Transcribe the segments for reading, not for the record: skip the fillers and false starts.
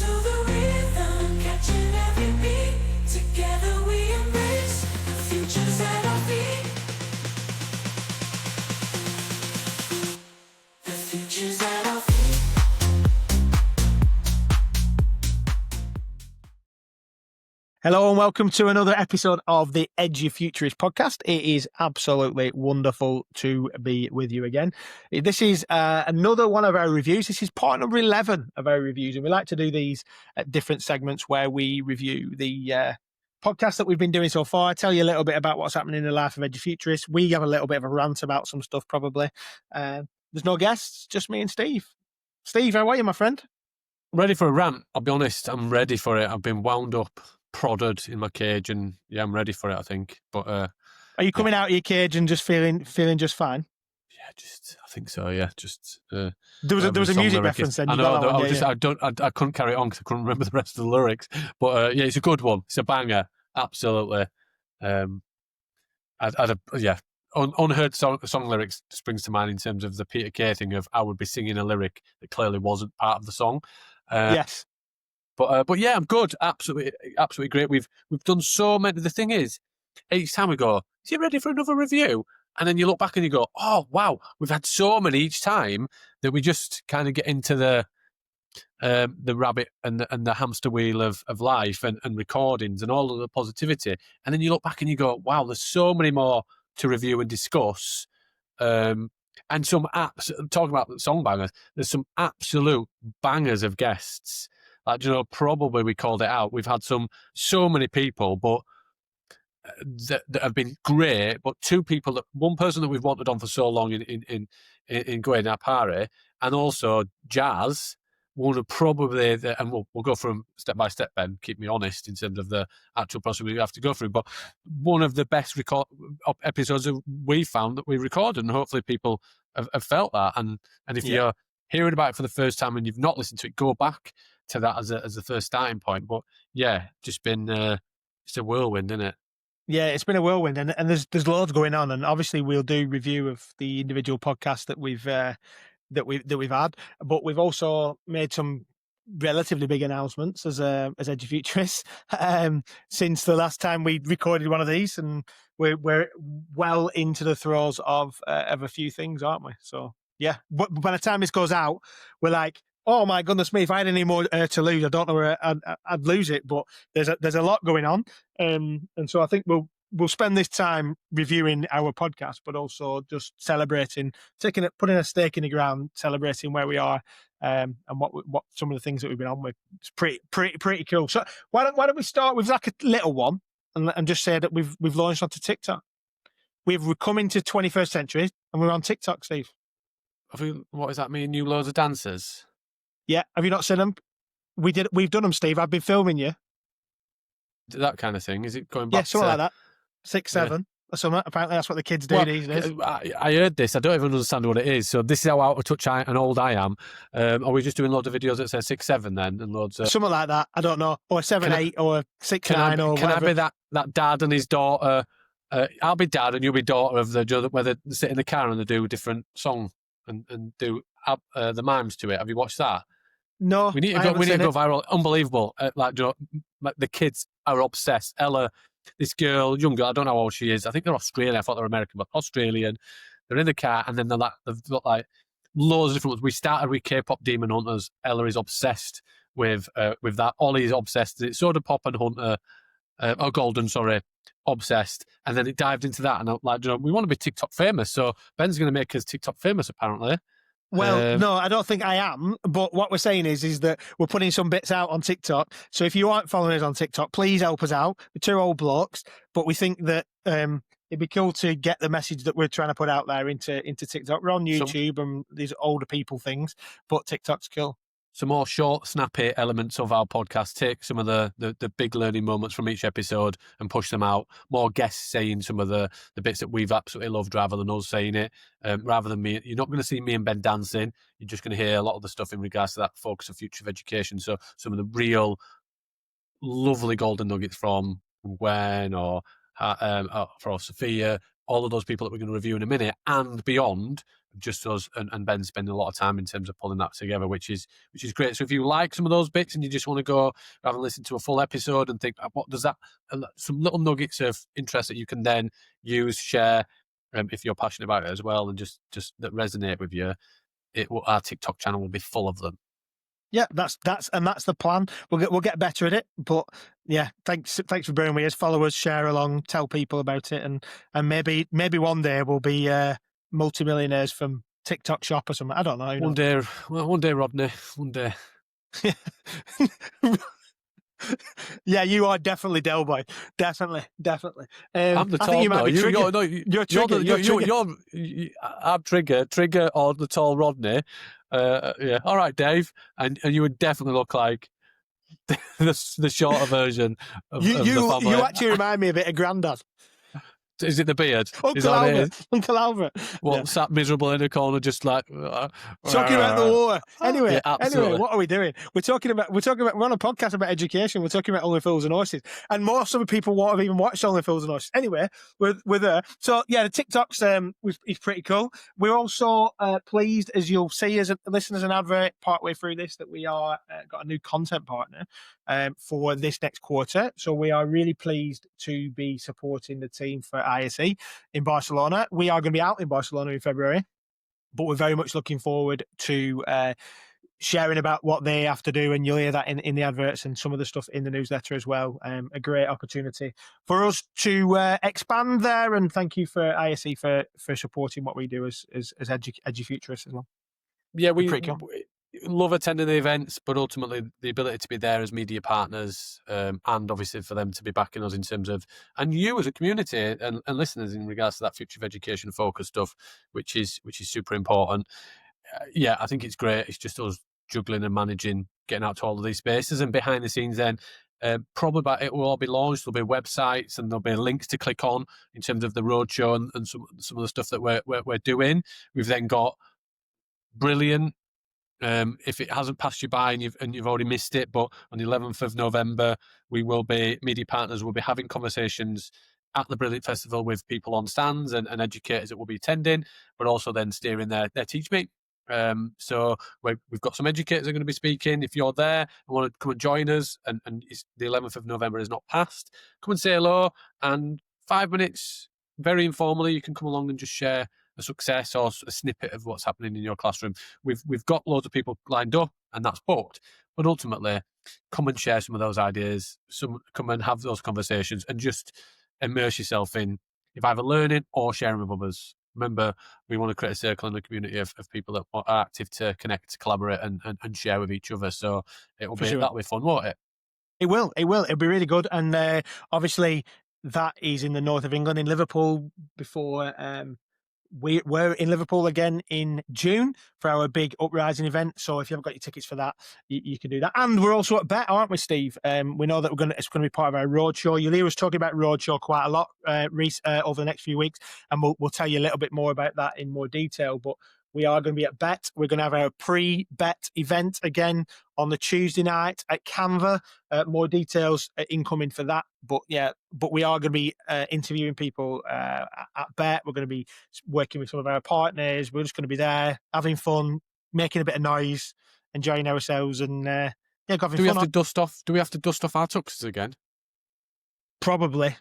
the rhythm, catching every beat. Together we embrace the futures at our feet. The futures at our feet. Hello and welcome to another episode of the Edufuturists podcast. It is absolutely wonderful to be with you again. This is another one of our reviews. This is part number 11 of our reviews, and we like to do these at different segments where we review the podcast that we've been doing so far. I tell you a little bit about what's happening in the life of Edufuturists. We have a little bit of a rant about some stuff probably. There's no guests, just me and Steve. Steve, how are you, my friend? Ready for a rant. I'll be honest, I'm ready for it. I've been wound up, prodded in my cage, and yeah, I'm ready for it, I think. But are you coming out of your cage and just feeling just fine? Yeah, I think so. Yeah, there was a music reference then. I know. I couldn't carry it on because I couldn't remember the rest of the lyrics. But yeah, it's a good one. It's a banger. Absolutely. Unheard song lyrics springs to mind in terms of the Peter Kay thing of I would be singing a lyric that clearly wasn't part of the song. Yes. But yeah, I'm good. Absolutely great. We've done so many. The thing is, each time we go, is you ready for another review? And then you look back and you go, oh wow, we've had so many each time that we just kind of get into the rabbit and the hamster wheel of life and recordings and all of the positivity. And then you look back and you go, wow, there's so many more to review and discuss. And some talking about song bangers, there's some absolute bangers of guests. Like, probably we called it out. We've had so many people, but that have been great. But one person that we've wanted on for so long in going our party, and also Jazz, one of probably and we'll go from step by step, Ben. Keep me honest in terms of the actual process we have to go through. But one of the best episodes that we found that we recorded, and hopefully people have felt that. And if you're hearing about it for the first time and you've not listened to it, go back to that as the first starting point. But yeah, just been it's a whirlwind, isn't it? Yeah, it's been a whirlwind, and there's loads going on, and obviously we'll do review of the individual podcasts that we've had, but we've also made some relatively big announcements as Edufuturists since the last time we recorded one of these, and we're well into the throes of a few things, aren't we? So yeah, but by the time this goes out, we're like, oh my goodness me! If I had any more to lose, I don't know where I'd lose it. But there's a lot going on, and so I think we'll spend this time reviewing our podcast, but also just celebrating, putting a stake in the ground, celebrating where we are, and what some of the things that we've been on with. It's pretty cool. So why don't we start with like a little one and just say that we've launched onto TikTok. We're coming to 21st century, and we're on TikTok, Steve. What does that mean? New loads of dancers. Yeah, have you not seen them? We've done them, Steve. I've been filming you. That kind of thing. Is it going back? Yeah, something like that. 6, 7 or something. Apparently, that's what the kids do these days. I heard this. I don't even understand what it is. So this is how out of touch and old I am. Are we just doing loads of videos that say 6, 7 then, and loads of something like that? I don't know, or 7, 8, or 6, 9, or can whatever. I be that dad and his daughter? I'll be dad and you'll be daughter of where they sit in the car and they do different song and do the mimes to it. Have you watched that? No, we need to go viral. Unbelievable! The kids are obsessed. Ella, this girl, young girl, I don't know how old she is. I think they're Australian. I thought they were American, but Australian. They're in the car, and then they've got like loads of different ones. We started with K-pop Demon Hunters. Ella is obsessed with that. Ollie's obsessed. It's Soda Pop and Hunter, Golden, sorry, obsessed. And then it dived into that, and I'm like, we want to be TikTok famous, so Ben's going to make us TikTok famous, apparently. Well, no, I don't think I am. But what we're saying is that we're putting some bits out on TikTok. So if you aren't following us on TikTok, please help us out. We're 2 old blokes, but we think that it'd be cool to get the message that we're trying to put out there into TikTok. We're on YouTube and these older people things, but TikTok's cool. Some more short, snappy elements of our podcast. Take some of the big learning moments from each episode and push them out. More guests saying some of the bits that we've absolutely loved rather than us saying it. Rather than me, you're not going to see me and Ben dancing. You're just going to hear a lot of the stuff in regards to that focus of future of education. So some of the real lovely golden nuggets from Gwen or for Sophia, all of those people that we're going to review in a minute and beyond, just us and Ben spending a lot of time in terms of pulling that together, which is great. So if you like some of those bits and you just want to go rather than listen to a full episode and think, what does that, some little nuggets of interest that you can then use, share, if you're passionate about it as well, and just that resonate with you, our TikTok channel will be full of them. Yeah, that's the plan. We'll get better at it, but yeah, thanks for bearing with us. Follow us, share along, tell people about it, and maybe one day we'll be multimillionaires from TikTok Shop or something. I don't know. One day, Rodney. One day. Yeah, you are definitely Del Boy. Definitely. I'm the I tall. think you might be Trigger. You're Trigger. I'm Trigger or the tall Rodney. Yeah. All right, Dave. And you would definitely look like the shorter version of the family. You actually remind me a bit of Grandad. Is it the beard? Uncle Albert. Sat miserable in a corner, just like talking about the war. Anyway, absolutely. What are we doing? We're on a podcast about education. We're talking about Only Fools and Horses, and most of the people won't have even watched Only Fools and Horses. Anyway, we're there. So yeah, the TikToks is pretty cool. We're also pleased, as you'll see as listeners an advert partway through this, that we are got a new content partner for this next quarter. So we are really pleased to be supporting the team for ISE in Barcelona. We are going to be out in Barcelona in February, but we're very much looking forward to sharing about what they have to do, and you'll hear that in the adverts and some of the stuff in the newsletter as well. A great opportunity for us to expand there, and thank you for ISE for supporting what we do as Edufuturists as well. Yeah, we cool. love attending the events, but ultimately the ability to be there as media partners, and obviously for them to be backing us in terms of, and you as a community and listeners in regards to that future of education focus stuff, which is super important. Yeah, I think it's great. It's just us juggling and managing, getting out to all of these spaces, and behind the scenes then, probably it will all be launched. There'll be websites and there'll be links to click on in terms of the roadshow and some of the stuff that we're doing. We've then got brilliant. If it hasn't passed you by and you've already missed it, but on the 11th of November, media partners will be having conversations at the Brilliant Festival with people on stands and educators that will be attending, but also then steering their Teach Meet. So we've got some educators that are going to be speaking. If you're there and want to come and join us, and the 11th of November is not past, come and say hello, and 5 minutes, very informally, you can come along and just share a success or a snippet of what's happening in your classroom. We've got loads of people lined up, and that's booked. But ultimately, come and share some of those ideas. Come and have those conversations, and just immerse yourself in either learning or sharing with others. Remember, we want to create a circle and a community of people that are active to connect, collaborate, and share with each other. So that'll be fun, won't it? It will. It'll be really good. And obviously, that is in the north of England, in Liverpool. Before we're in Liverpool again in June for our big Uprising event. So if you haven't got your tickets for that, you can do that. And we're also at BET, aren't we, Steve? We know that it's going to be part of our roadshow. You'll hear us talking about roadshow quite a lot, Reece, over the next few weeks, and we'll tell you a little bit more about that in more detail. But we are going to be at BET. We're going to have our pre-BET event again on the Tuesday night at Canva. More details incoming for that. But we are going to be interviewing people at BET. We're going to be working with some of our partners. We're just going to be there, having fun, making a bit of noise, enjoying ourselves, and having fun. Do we have to dust off our tuxes again? Probably.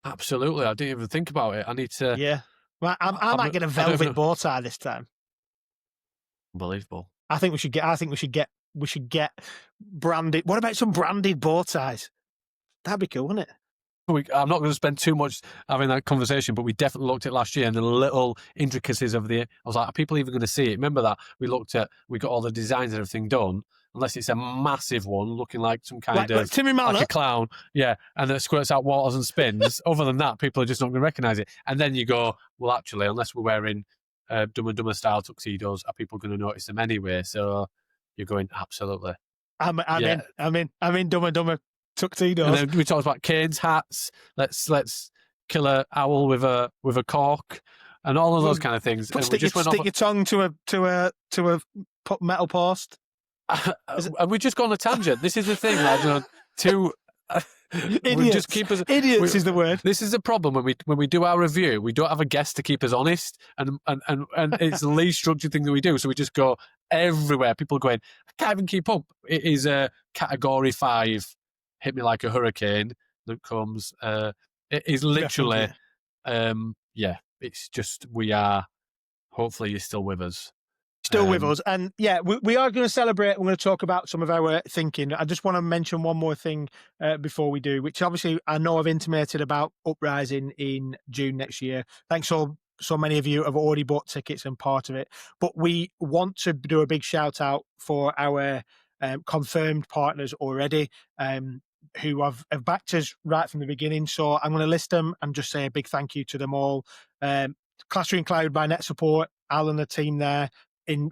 Absolutely. I didn't even think about it. I need to. Yeah. Well, I might get a velvet bow tie this time. Unbelievable. I think we should get branded. What about some branded bow ties? That'd be cool, wouldn't it? I'm not going to spend too much having that conversation, but we definitely looked at last year and the little intricacies of I was like, are people even going to see it? Remember that? We got all the designs and everything done, unless it's a massive one looking like some kind of Timmy Mallett, like a clown. Yeah. And it squirts out waters and spins. Other than that, people are just not going to recognize it. And then you go, well, actually, unless we're wearing Dumb and Dumber style tuxedos, are people going to notice them anyway? So you're going, absolutely. I'm in Dumb and Dumber tuxedos. And then we talked about kids, hats. Let's kill a owl with a cork, and all of those kind of things. And stick your tongue to a metal post. And we just gone on a tangent. This is the thing, like, We just Idiots. keep us. Idiots is the word. This is the problem when we do our review. We don't have a guest to keep us honest, and it's the least structured thing that we do. So we just go everywhere. People are going, I can't even keep up. It is a category 5, hit me like a hurricane that comes. It is literally, Definitely. It's just we are. Hopefully, you're still with us. Still with us. And yeah, we are going to celebrate. We're going to talk about some of our thinking. I just want to mention one more thing before we do, which obviously I know I've intimated about Uprising in June next year. Thanks so many of you have already bought tickets and part of it. But we want to do a big shout out for our confirmed partners already who have backed us right from the beginning. So I'm going to list them and just say a big thank you to them all. Classroom Cloud by Net Support, Al and the team there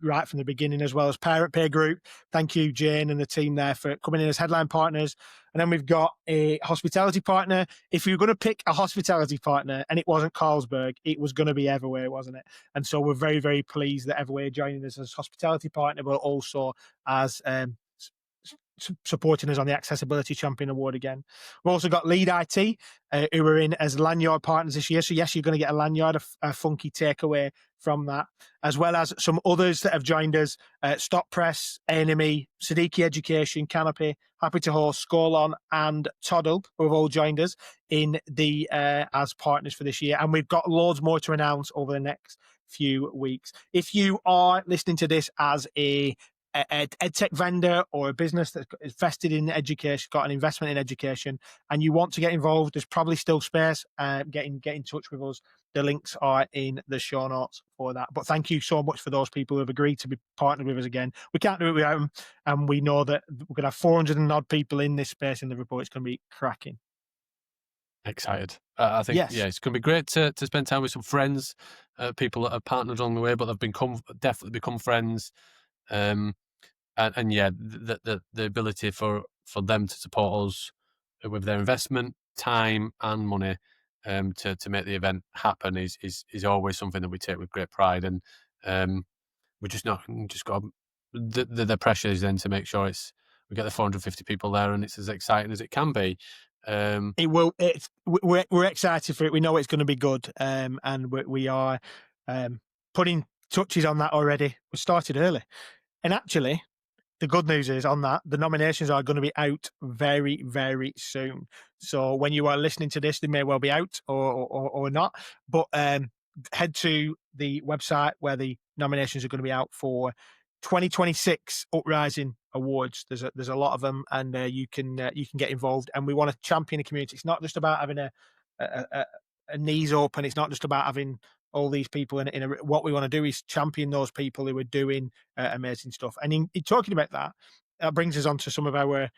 right from the beginning, as well as Parent Pay Group. Thank you, Jane and the team there, for coming in as headline partners. And then we've got a hospitality partner. If you're going to pick a hospitality partner and it wasn't Carlsberg, it was going to be Everway, wasn't it? And so we're very, very pleased that Everway are joining us as hospitality partner, but also as supporting us on the Accessibility Champion Award again. We've also got Lead IT, who are in as lanyard partners this year. So yes, you're going to get a lanyard, a funky takeaway from that, as well as some others that have joined us: Stop Press, Enemy, Siddiqui Education, Canopy, Happy to Host, Scolon, and Toddle, who have all joined us in the as partners for this year. And we've got loads more to announce over the next few weeks. If you are listening to this as a EdTech vendor or a business that's invested in education, got an investment in education, and you want to get involved, there's probably still space. Get in touch with us. The links are in the show notes for that. But thank you so much for those people who have agreed to be partnered with us again. We can't do it without them, and we know that we're going to have 400 and odd people in this space in Liverpool. It's going to be cracking. Excited. I think, Yes. it's going to be great to spend time with some friends, people that have partnered along the way, but they've definitely become friends. And yeah, the ability for them to support us with their investment, time, and money to make the event happen is always something that we take with great pride. And we just got the pressure is then to make sure we get the 450 people there and it's as exciting as it can be. It will. We're excited for it. We know it's going to be good, and we are putting touches on that already. We started early, and actually, the good news is on that, the nominations are going to be out very, very soon. So when you are listening to this, they may well be out or not. But head to the website where the nominations are going to be out for 2026 Uprising Awards. There's a lot of them, and you can get involved. And we want to champion the community. It's not just about having a knees open. It's not just about having all these people in what we want to do is champion those people who are doing amazing stuff. And in talking about that brings us on to some of our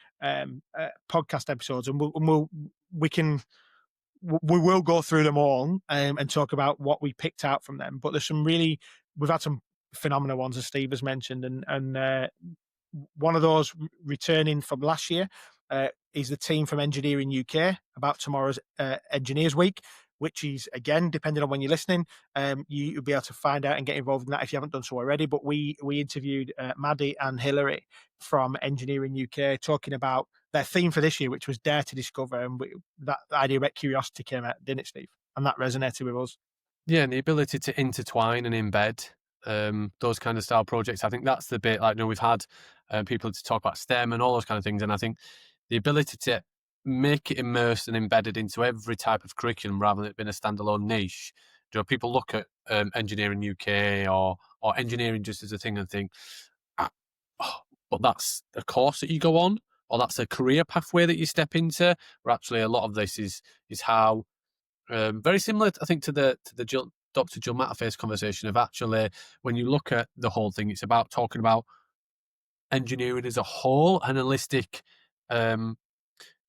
podcast episodes, and we will go through them all and talk about what we picked out from them. But we've had some phenomenal ones, as Steve has mentioned, and one of those returning from last year is the team from Engineering UK about tomorrow's Engineers Week, which is, again, depending on when you're listening, you'll be able to find out and get involved in that if you haven't done so already. But we interviewed Maddie and Hilary from Engineering UK talking about their theme for this year, which was Dare to Discover. And that idea about curiosity came out, didn't it, Steve? And that resonated with us. Yeah, and the ability to intertwine and embed those kind of style projects. I think that's the bit, we've had people to talk about STEM and all those kind of things. And I think the ability to make it immersed and embedded into every type of curriculum rather than it being a standalone niche. People look at Engineering UK or engineering just as a thing and think, but that's a course that you go on, or that's a career pathway that you step into. Where actually a lot of this is how very similar, I think, to the Dr. Jill Matterface conversation of actually when you look at the whole thing, it's about talking about engineering as a whole, an holistic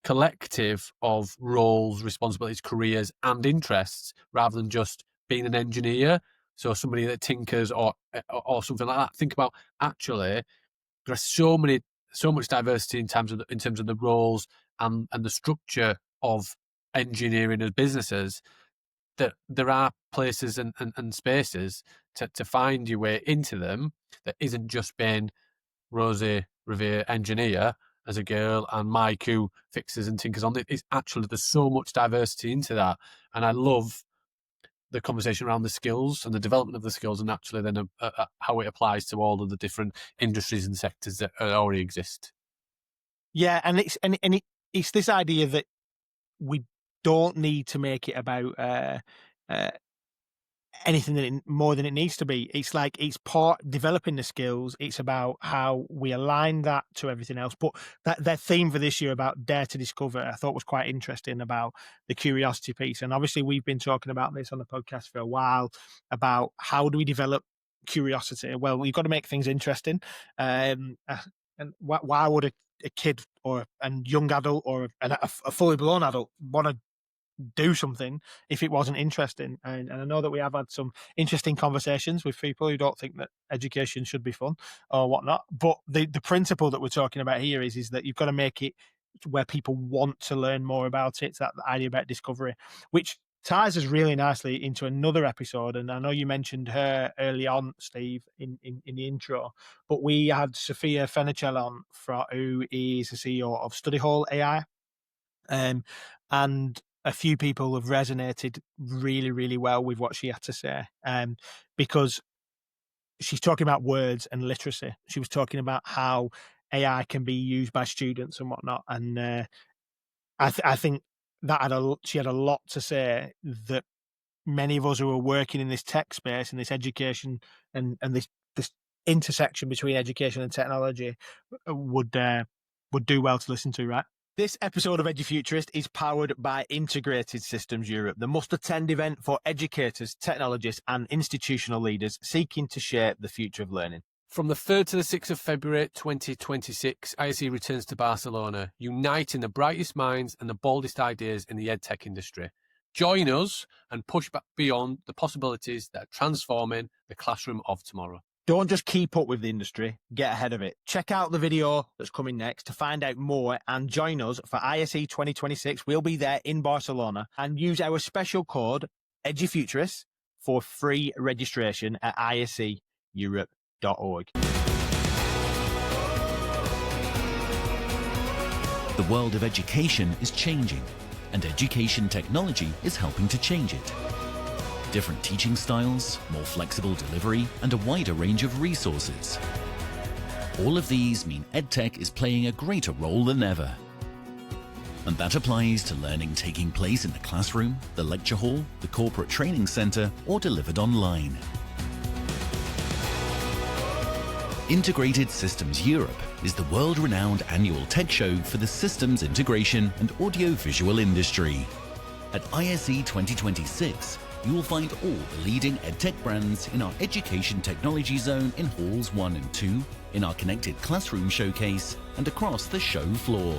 collective of roles, responsibilities, careers, and interests, rather than just being an engineer. So somebody that tinkers or something like that. Think about actually there's so much diversity in terms of the roles and the structure of engineering as businesses, that there are places and spaces to find your way into them that isn't just being Rosie Revere engineer, as a girl, and Mike, who fixes and tinkers on it. It's actually, there's so much diversity into that. And I love the conversation around the skills and the development of the skills, and actually then how it applies to all of the different industries and sectors that already exist. Yeah, and it's this idea that we don't need to make it about anything more than it needs to be. It's like it's part developing the skills. It's about how we align that to everything else. But their theme for this year about dare to discover, I thought was quite interesting, about the curiosity piece. And obviously, we've been talking about this on the podcast for a while about how do we develop curiosity. Well, we've got to make things interesting. And why would a kid or a young adult or a fully blown adult want to do something if it wasn't interesting? And I know that we have had some interesting conversations with people who don't think that education should be fun or whatnot, but the principle that we're talking about here is that you've got to make it where people want to learn more about it. It's that idea about discovery, which ties us really nicely into another episode. And I know you mentioned her early on, Steve, in the intro, but we had Sophia Fenichel on, who is the CEO of Study Hall AI. And a few people have resonated really, really well with what she had to say, because she's talking about words and literacy. She was talking about how AI can be used by students and whatnot. And I think that she had a lot to say that many of us who are working in this tech space, in this education and this intersection between education and technology would do well to listen to, right? This episode of Edufuturist is powered by Integrated Systems Europe, the must-attend event for educators, technologists and institutional leaders seeking to shape the future of learning. From the 3rd to the 6th of February 2026, ISE returns to Barcelona, uniting the brightest minds and the boldest ideas in the EdTech industry. Join us and push back beyond the possibilities that are transforming the classroom of tomorrow. Don't just keep up with the industry, get ahead of it. Check out the video that's coming next to find out more and join us for ISE 2026. We'll be there in Barcelona, and use our special code EDUFUTURISTS for free registration at iseeurope.org. The world of education is changing, and education technology is helping to change it. Different teaching styles, more flexible delivery, and a wider range of resources. All of these mean EdTech is playing a greater role than ever. And that applies to learning taking place in the classroom, the lecture hall, the corporate training center, or delivered online. Integrated Systems Europe is the world-renowned annual tech show for the systems integration and audio-visual industry. At ISE 2026, you will find all the leading EdTech brands in our Education Technology Zone in Halls 1 and 2, in our Connected Classroom Showcase, and across the show floor.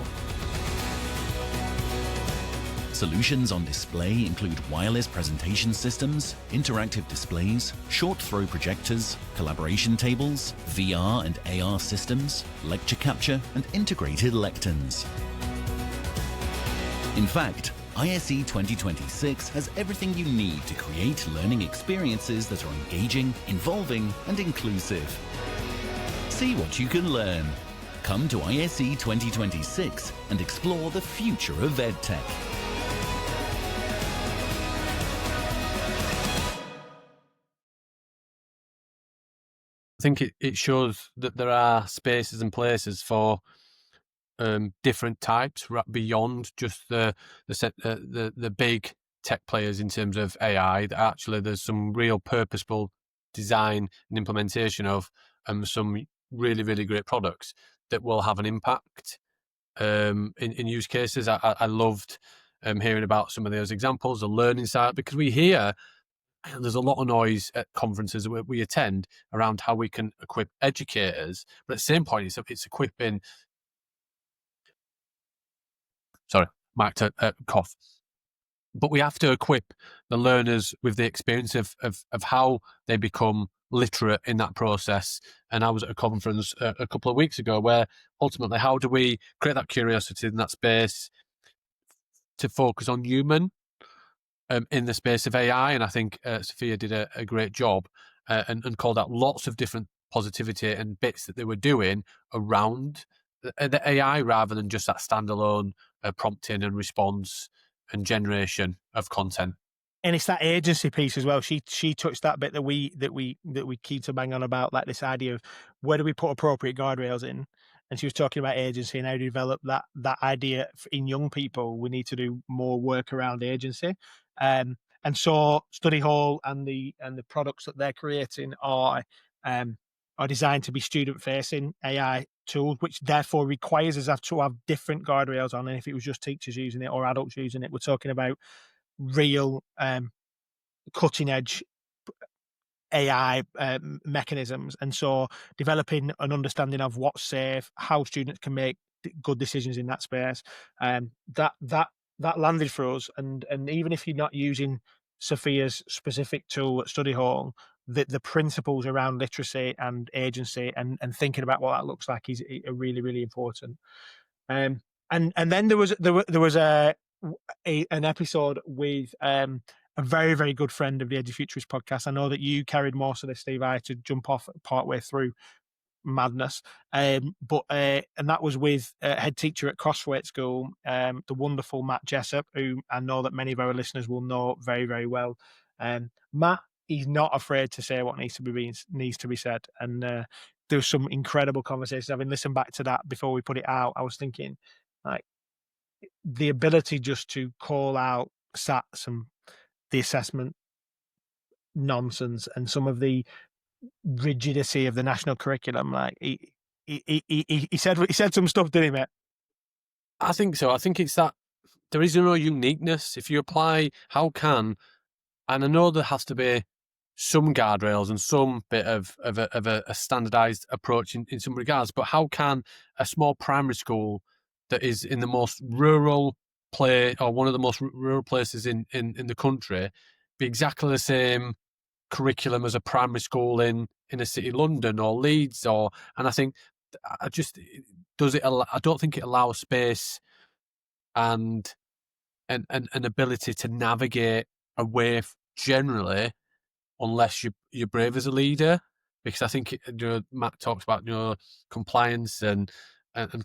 Solutions on display include wireless presentation systems, interactive displays, short-throw projectors, collaboration tables, VR and AR systems, lecture capture, and integrated lecterns. In fact, ISE 2026 has everything you need to create learning experiences that are engaging, involving, and inclusive. See what you can learn. Come to ISE 2026 and explore the future of EdTech. I think it shows that there are spaces and places for different types beyond just the big tech players in terms of AI. That actually there's some real purposeful design and implementation of some really, really great products that will have an impact in use cases. I loved hearing about some of those examples, the learning side, because we hear there's a lot of noise at conferences that we attend around how we can equip educators, but at the same point, it's equipping. Sorry, Mike, cough. But we have to equip the learners with the experience of how they become literate in that process. And I was at a conference a couple of weeks ago where ultimately, how do we create that curiosity in that space to focus on human in the space of AI? And I think Sophia did a great job and called out lots of different positivity and bits that they were doing around the AI rather than just that standalone prompting and response and generation of content. And it's that agency piece as well. She touched that bit that we keep to bang on about, like this idea of where do we put appropriate guardrails in. And she was talking about agency and how to develop that idea in young people. We need to do more work around agency. And so Study Hall and the products that they're creating are designed to be student facing AI tools, which therefore requires us to have different guardrails on. And if it was just teachers using it or adults using it, we're talking about real cutting edge AI mechanisms. And so developing an understanding of what's safe, how students can make good decisions in that space, that landed for us. And even if you're not using Sophia's specific tool at Study Hall, the principles around literacy and agency and thinking about what that looks like are really, really important. And then there was an episode with a very, very good friend of the Edufuturists podcast. I know that you carried most of this, Steve. I had to jump off partway through madness. And that was with head teacher at Crossweight School, the wonderful Matt Jessup, who I know that many of our listeners will know very, very well. Matt, he's not afraid to say what needs to be said. And there was some incredible conversations. Having listened back to that before we put it out, I was thinking, like, the ability just to call out SATs and the assessment nonsense and some of the rigidity of the national curriculum. Like he said some stuff, didn't he, mate? I think so. I think it's that there is no uniqueness. If you apply, how can, and I know there has to be some guardrails and some bit of a standardized approach in some regards, but how can a small primary school that is in the most rural place, or one of the most rural places in the country, be exactly the same curriculum as a primary school in a city, London or Leeds, and I think I don't think it allows space and an ability to navigate away generally, unless you're brave as a leader. Because I think Matt talks about compliance and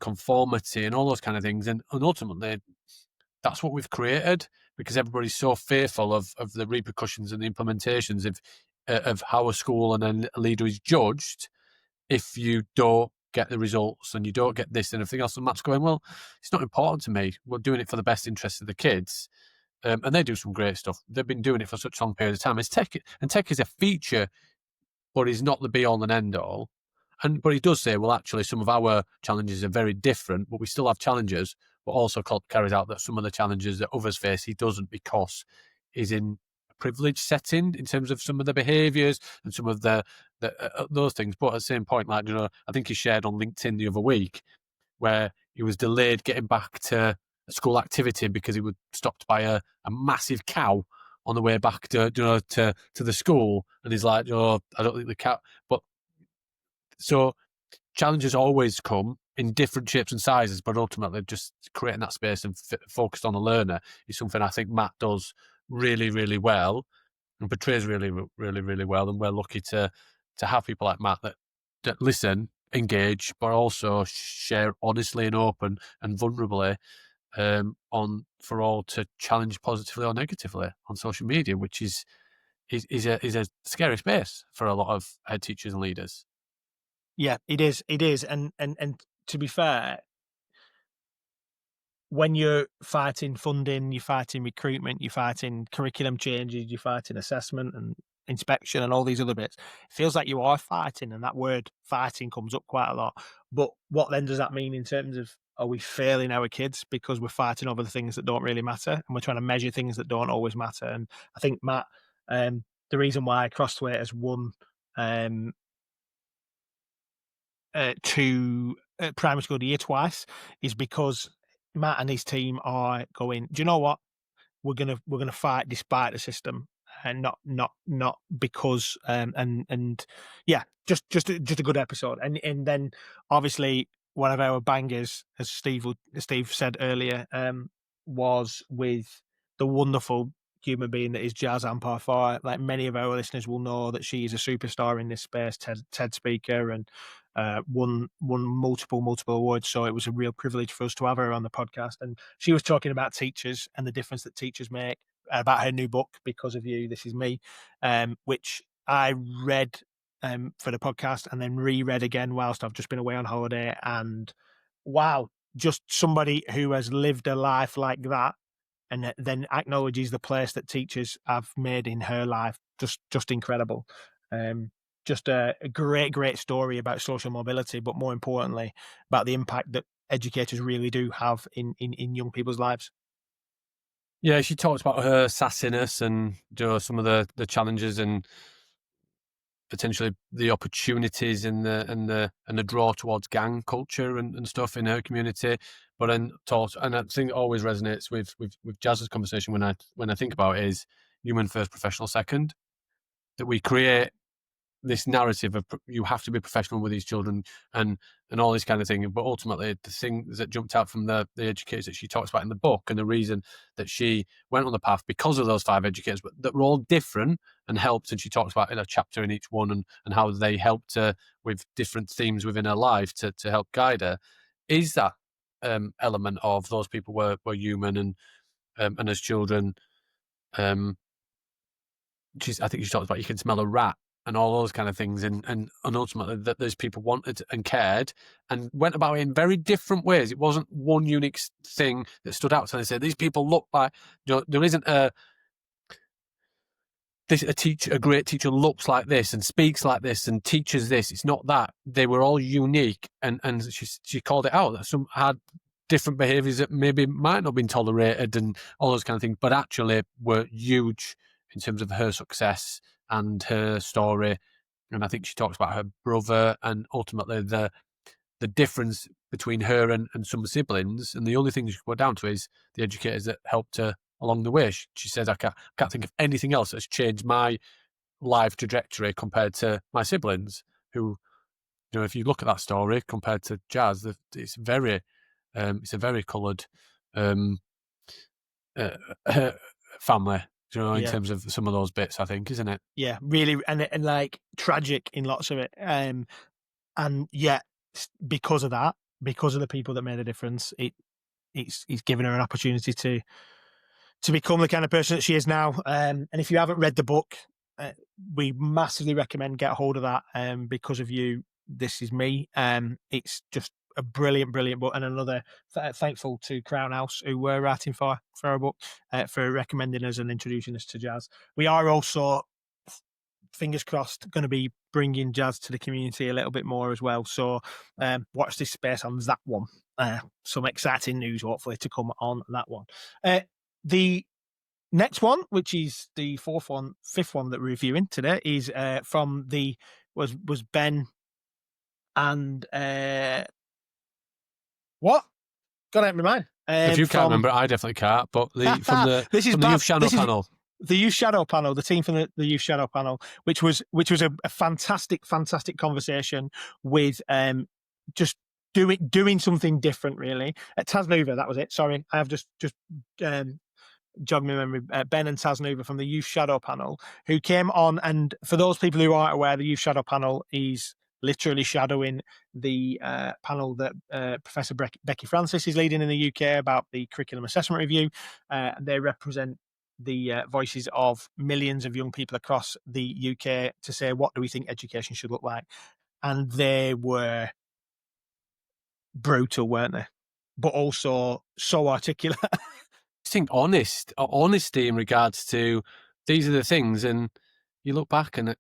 conformity and all those kind of things, and ultimately that's what we've created, because everybody's so fearful of the repercussions and the implementations of how a school and a leader is judged if you don't get the results and you don't get this and everything else. And Matt's going, well, it's not important to me. We're doing it for the best interest of the kids. And they do some great stuff. They've been doing it for such a long period of time. Tech is a feature, but is not the be-all and end-all. But he does say, well, actually, some of our challenges are very different, but we still have challenges, but also carries out that some of the challenges that others face, he doesn't, because he's in a privileged setting in terms of some of the behaviours and some of those things. But at the same point, I think he shared on LinkedIn the other week where he was delayed getting back to a school activity because he was stopped by a massive cow on the way back to the school, and he's like, I don't think the cow. But so challenges always come in different shapes and sizes, but ultimately just creating that space and focused on the learner is something I think Matt does really, really well and portrays really, really, really well. And we're lucky to have people like Matt that listen, engage, but also share honestly and open and vulnerably for all to challenge positively or negatively on social media, which is a scary space for a lot of head teachers and leaders. Yeah, it is. And to be fair, when you're fighting funding, you're fighting recruitment, you're fighting curriculum changes, you're fighting assessment and inspection and all these other bits, it feels like you are fighting, and that word fighting comes up quite a lot. But what then does that mean in terms of, are we failing our kids because we're fighting over the things that don't really matter, and we're trying to measure things that don't always matter? And I think, Matt, the reason why Crossweight has won to primary school of the year twice is because Matt and his team are going, do you know what, we're gonna fight despite the system, and not because and yeah, just a good episode. And then obviously one of our bangers, as Steve said earlier, was with the wonderful human being that is Jazz Ampar. Like many of our listeners will know that she is a superstar in this space, TED speaker, and won multiple awards. So it was a real privilege for us to have her on the podcast. And she was talking about teachers and the difference that teachers make, about her new book, Because of You, This Is Me, which I read for the podcast and then reread again whilst I've just been away on holiday. And wow, just somebody who has lived a life like that and then acknowledges the place that teachers have made in her life. Just incredible. Just a great story about social mobility, but more importantly, about the impact that educators really do have in young people's lives. Yeah, she talks about her sassiness and some of the challenges and potentially the opportunities and the draw towards gang culture and stuff in her community. But then and I think it always resonates with Jazz's conversation when I think about it is human first, professional second. That we create this narrative of you have to be professional with these children and all this kind of thing. But ultimately, the thing that jumped out from the educators that she talks about in the book, and the reason that she went on the path because of those 5 educators, but that were all different and helped. And she talks about in a chapter in each one and how they helped her with different themes within her life to help guide her. Is that element of those people were human and as children, I think she talks about you can smell a rat and all those kind of things, and ultimately that those people wanted and cared and went about it in very different ways. It wasn't one unique thing that stood out. So they said these people look like, there isn't a great teacher looks like this and speaks like this and teaches this. It's not that. They were all unique, and she called it out that some had different behaviours that maybe might not have been tolerated and all those kind of things, but actually were huge in terms of her success and her story. And I think she talks about her brother and ultimately the difference between her and some siblings. And the only thing she could put down to is the educators that helped her along the way. She says, I can't think of anything else that's changed my life trajectory compared to my siblings, who, if you look at that story compared to Jazz, it's a very coloured family. In terms of some of those bits, I think, isn't it? Yeah, really, and like tragic in lots of it. And yet, because of that, because of the people that made a difference, it's given her an opportunity to become the kind of person that she is now. And if you haven't read the book, we massively recommend get a hold of that. Because of You, This Is Me. It's just a brilliant book, and another thankful to Crown House, who were writing for our book, for recommending us and introducing us to Jazz. We are also, fingers crossed, going to be bringing Jazz to the community a little bit more as well. So watch this space on that one. Some exciting news hopefully to come on that one. The next one, which is the fifth one that we're reviewing today, is from was Ben and what? Got out of my mind. If you can't remember, I definitely can't. But from the Youth Shadow panel. The Youth Shadow panel, the team from the Youth Shadow panel, which was a fantastic conversation with just doing something different, really. At Tasnuva, that was it. Sorry, I have just jogged my memory. Ben and Tasnuva from the Youth Shadow panel, who came on, and for those people who aren't aware, the Youth Shadow panel is literally shadowing the panel that Professor Becky Francis is leading in the UK about the curriculum assessment review. They represent the voices of millions of young people across the UK to say, what do we think education should look like? And they were brutal, weren't they? But also so articulate. I think honesty in regards to these are the things, and you look back and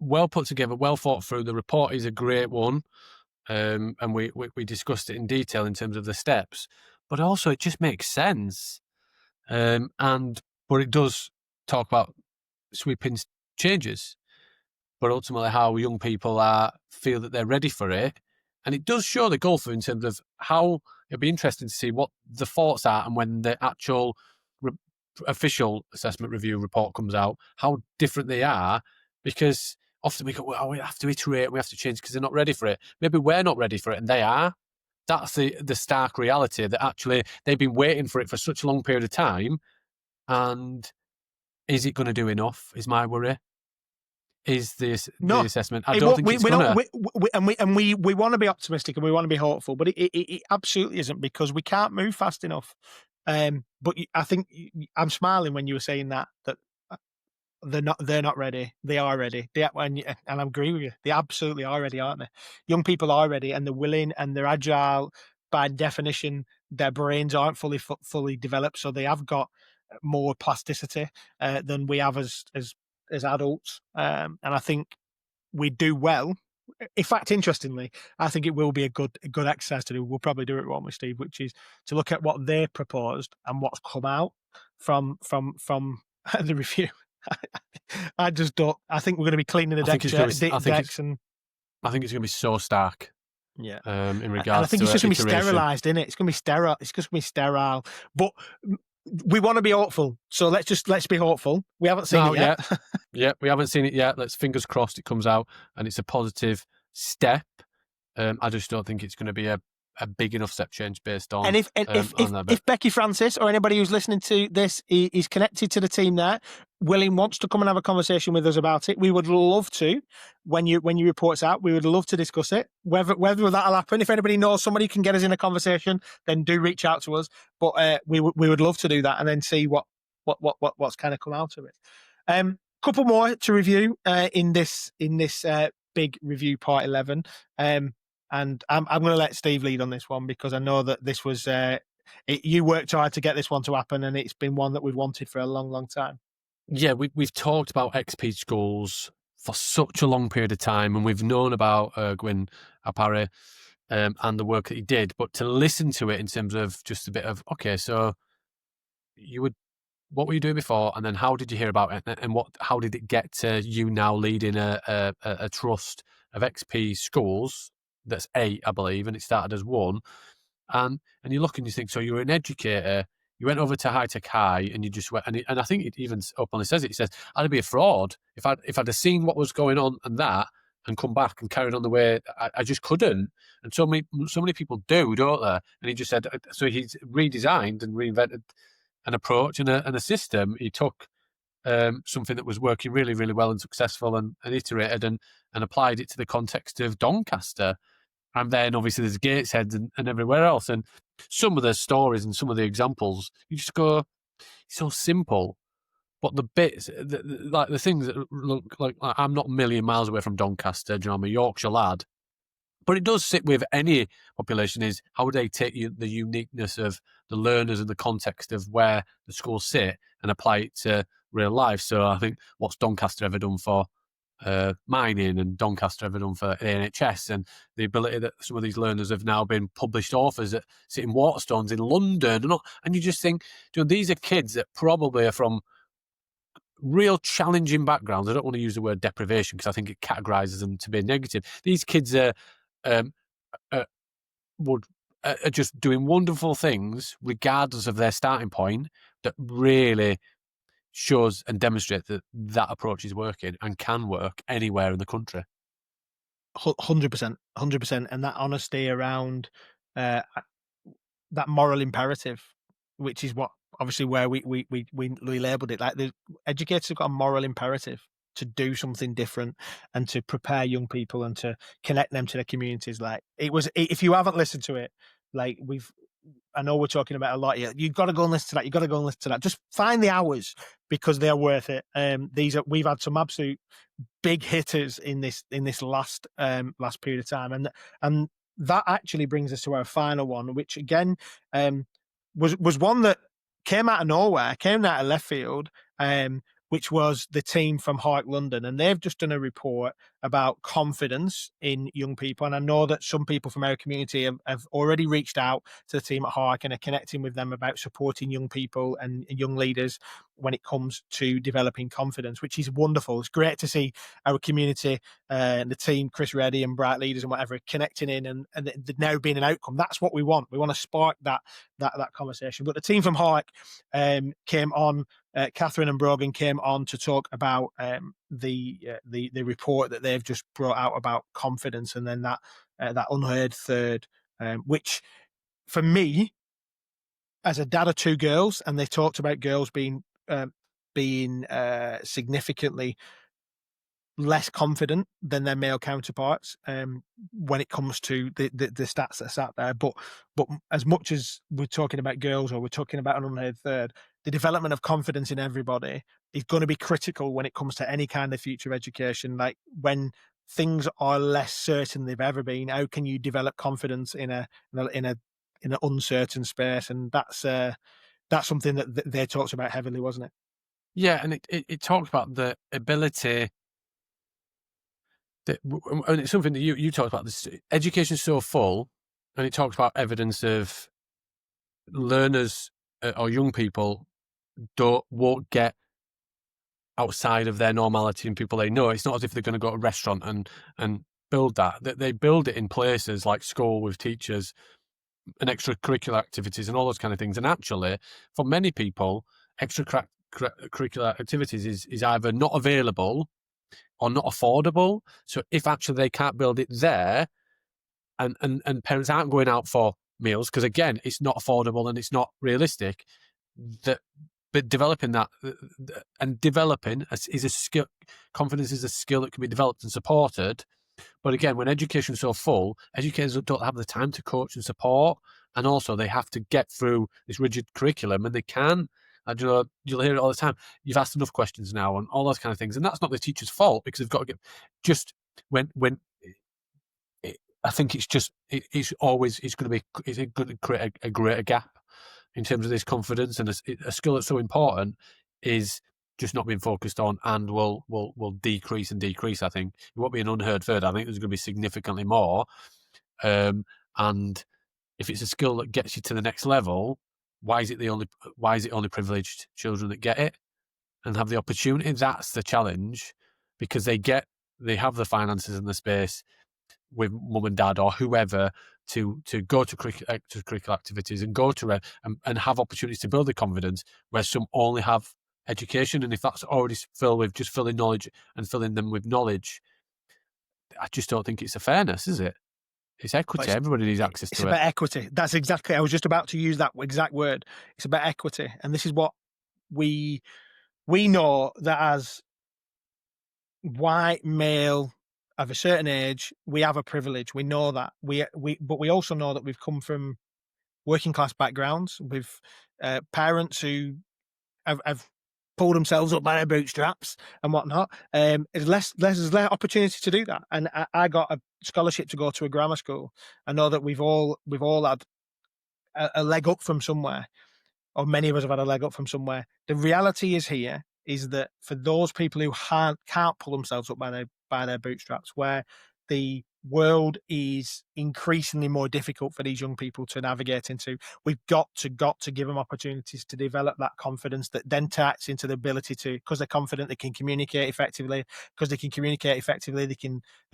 well put together, well thought through. The report is a great one, and we discussed it in detail in terms of the steps, but also it just makes sense. But it does talk about sweeping changes, but ultimately how young people feel that they're ready for it. And it does show the gulf in terms of how it'll be interesting to see what the thoughts are, and when the actual official assessment review report comes out, how different they are, because often we go, well, we have to iterate, we have to change because they're not ready for it. Maybe we're not ready for it and they are. That's the stark reality, that actually they've been waiting for it for such a long period of time, And is it going to do enough? Is my worry. Is this the No, assessment? I it don't won't- think we, it's we going don't, to. we want to be optimistic and we want to be hopeful, but it absolutely isn't, because we can't move fast enough. But I think I'm smiling when you were saying that uh, they're not ready. They are ready. And I agree with you. They absolutely are ready, aren't they? Young people are ready, and they're willing and they're agile. By definition, their brains aren't fully developed, so they have got more plasticity than we have as adults. And I think we do well. In fact, interestingly, I think it will be a good exercise to do. We'll probably do it, won't we, Steve? Which is to look at what they proposed and what's come out from the review. I just don't. I think we're going to be cleaning the I think decks, it's going to be. decks, and I think it's going to be so stark. yeah. In And I regards think to it's just going to be iteration. sterilised, isn't it? It's going to be sterile. It's just going to be sterile. But we want to be hopeful, so let's be hopeful. We haven't seen it yet. Yeah, we haven't seen it yet. Let's fingers crossed it comes out and it's a positive step. I just don't think it's going to be a big enough step change based on. And if Becky Francis or anybody who's listening to this is connected to the team there, William wants to come and have a conversation with us about it, we would love to. When your report's out, we would love to discuss it. Whether that'll happen, if anybody knows somebody can get us in a conversation, then do reach out to us. But we would love to do that and then see what's kind of come out of it. Couple more to review in this big review, part 11. And I'm going to let Steve lead on this one, because I know that this was you worked hard to get this one to happen, and it's been one that we've wanted for a long, long time. Yeah, we've talked about XP schools for such a long period of time, and we've known about Gwyn Apare and the work that he did. But to listen to it in terms of just a bit of, okay, so what were you doing before, and then how did you hear about it, and how did it get to you now leading a trust of XP schools? That's 8, I believe, and it started as 1. And you look and you think, so you're an educator, you went over to High Tech High, and you just went, and I think it even openly says it. It says, I'd be a fraud if I'd have seen what was going on and come back and carried on the way. I just couldn't. And so many people do, don't they? And he just said, so he's redesigned and reinvented an approach and a system. He took something that was working really, really well and successful, and iterated and applied it to the context of Doncaster. And then obviously there's Gateshead and everywhere else. And some of the stories and some of the examples, you just go, it's so simple. But the bits, like the things that look like I'm not a million miles away from Doncaster, you know, I'm a Yorkshire lad. But it does sit with any population, is how would they take the uniqueness of the learners and the context of where the schools sit and apply it to real life. So I think what's Doncaster ever done for mining, and Doncaster ever done for the NHS, and the ability that some of these learners have now been published authors that sit in Waterstones in London, and you just think, you know, these are kids that probably are from real challenging backgrounds. I don't want to use the word deprivation because I think it categorises them to be negative. These kids are just doing wonderful things regardless of their starting point, that really shows and demonstrates that approach is working and can work anywhere in the country. 100%, and that honesty around that moral imperative, which is what obviously where we labelled it. Like, the educators have got a moral imperative to do something different and to prepare young people and to connect them to their communities. Like, if you haven't listened to it, like I know we're talking about a lot here. You've got to go and listen to that. You've got to go and listen to that. Just find the hours, because they're worth it. We've had some absolute big hitters in this last period of time, and that actually brings us to our final one, which again was one that came out of nowhere, came out of left field, which was the team from Hark London, and they've just done a report about confidence in young people. And I know that some people from our community have already reached out to the team at Hark and are connecting with them about supporting young people and young leaders when it comes to developing confidence, which is wonderful. It's great to see our community and the team, Chris Reddy and Bright Leaders and whatever, connecting in and now being an outcome. That's what we want. We want to spark that conversation. But the team from Hark came on. Catherine and Brogan came on to talk about the report that they've just brought out about confidence, and then that unheard third, which for me, as a dad of 2 girls, and they talked about girls being being significantly less confident than their male counterparts when it comes to the stats that are sat there. But as much as we're talking about girls or we're talking about an unheard third, the development of confidence in everybody is going to be critical when it comes to any kind of future education. Like when things are less certain than they've ever been, how can you develop confidence in an uncertain space? And that's something that they talked about heavily, wasn't it? Yeah, and it talks about the ability that, and it's something that you talked about. This education's so full, and it talks about evidence of learners or young people won't get outside of their normality and people they know. It's not as if they're going to go to a restaurant and build that. They build it in places like school with teachers and extracurricular activities and all those kind of things. And actually, for many people, extracurricular activities is either not available or not affordable. So if actually they can't build it there, and parents aren't going out for meals because again, it's not affordable and it's not realistic, but developing that and developing is a skill. Confidence is a skill that can be developed and supported. But again, when education's so full, educators don't have the time to coach and support, and also they have to get through this rigid curriculum, and they can. And you'll hear it all the time. You've asked enough questions now, and all those kind of things, and that's not the teacher's fault because they've got to get just when. I think it's just it's going to create a greater gap in terms of this confidence, and a skill that's so important is just not being focused on and will decrease and decrease. I think it won't be an unheard third. I think there's going to be significantly more. And if it's a skill that gets you to the next level, why is it only privileged children that get it and have the opportunity? That's the challenge, because they have the finances and the space with mum and dad or whoever to go to extracurricular activities and go to and have opportunities to build their confidence, where some only have education. And if that's already filled with just filling knowledge and filling them with knowledge, I just don't think it's a fairness, is it? It's equity. Everybody needs access to it. It's about equity. That's exactly. I was just about to use that exact word. It's about equity, and this is what we know, that as white male of a certain age, we have a privilege. We know that. But we also know that we've come from working class backgrounds with parents who have pulled themselves up by their bootstraps and whatnot. There's less opportunity to do that. And I got a scholarship to go to a grammar school. I know that we've all had a leg up from somewhere, or many of us have had a leg up from somewhere. The reality is that for those people who can't pull themselves up by their bootstraps, where the world is increasingly more difficult for these young people to navigate into, we've got to give them opportunities to develop that confidence that then taps into the ability to, because they're confident, they can communicate effectively. Because they can communicate effectively, they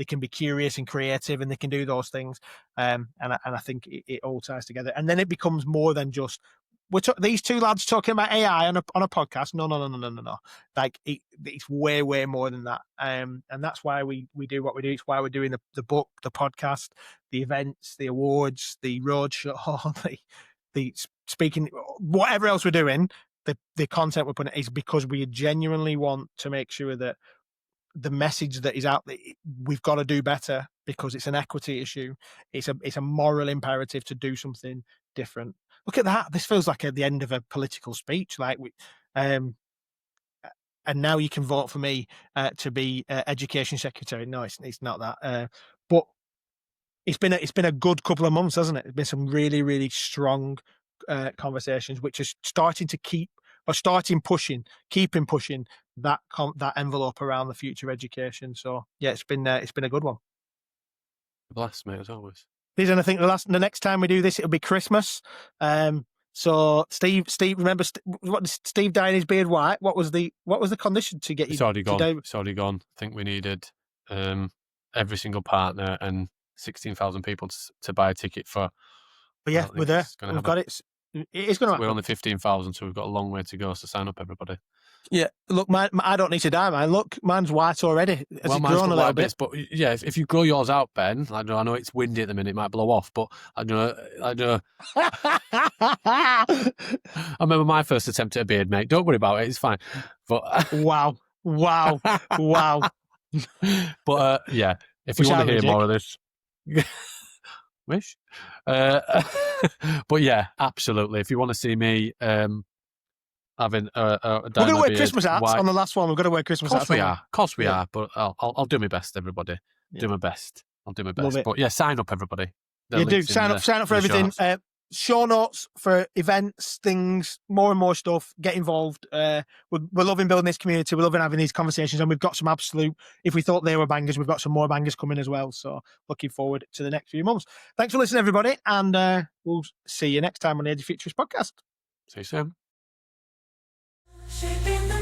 can be curious and creative, and they can do those things. And I think it all ties together, and then it becomes more than just these two lads talking about AI on a podcast. No. Like it's way more than that. And that's why we do what we do. It's why we're doing the book, the podcast, the events, the awards, the roadshow, the speaking, whatever else we're doing. The content we're putting is because we genuinely want to make sure that the message that is out there, we've got to do better, because it's an equity issue. It's a moral imperative to do something different. Look at that. This feels like at the end of a political speech. Like and now you can vote for me to be education secretary. No, it's not that. But it's been a good couple of months, hasn't it? It's been some really, really strong conversations, which is keeping pushing that envelope around the future education. So yeah, it's been a good one. Bless, mate, as always. And I think the next time we do this, it'll be Christmas. So Steve, remember what Steve dying his beard white? What was the condition to get you? It's already gone. It's already gone. I think we needed every single partner and 16,000 people to buy a ticket for. But yeah, we're there. We've got it. It is going to happen. We're only 15,000, so we've got a long way to go. So sign up, everybody. Yeah, look, I don't need to dye mine. Look, mine's white already. Has it mine's grown got a white little bit? bits, but yeah, if you grow yours out, Ben, I know it's windy at the minute, it might blow off, but I know. I remember my first attempt at a beard, mate. Don't worry about it; it's fine. But Wow. but yeah, if you Wish I want to were hear Jake. more of this, wish. But yeah, absolutely. If you want to see me having We're going to wear Christmas hats on the last one. We've got to wear Christmas hats. Of course we Yeah. are. But I'll do my best, everybody. Yeah. Do my best. I'll do my Love best. it. But yeah, sign up, everybody. The You do link's in sign up for in the everything. show notes. Show notes for events, things, more and more stuff. Get involved. We're loving building this community. We're loving having these conversations, and we've got some absolute. If we thought they were bangers, we've got some more bangers coming as well. So looking forward to the next few months. Thanks for listening, everybody, and we'll see you next time on the Edufuturists podcast. See you soon. Shaping the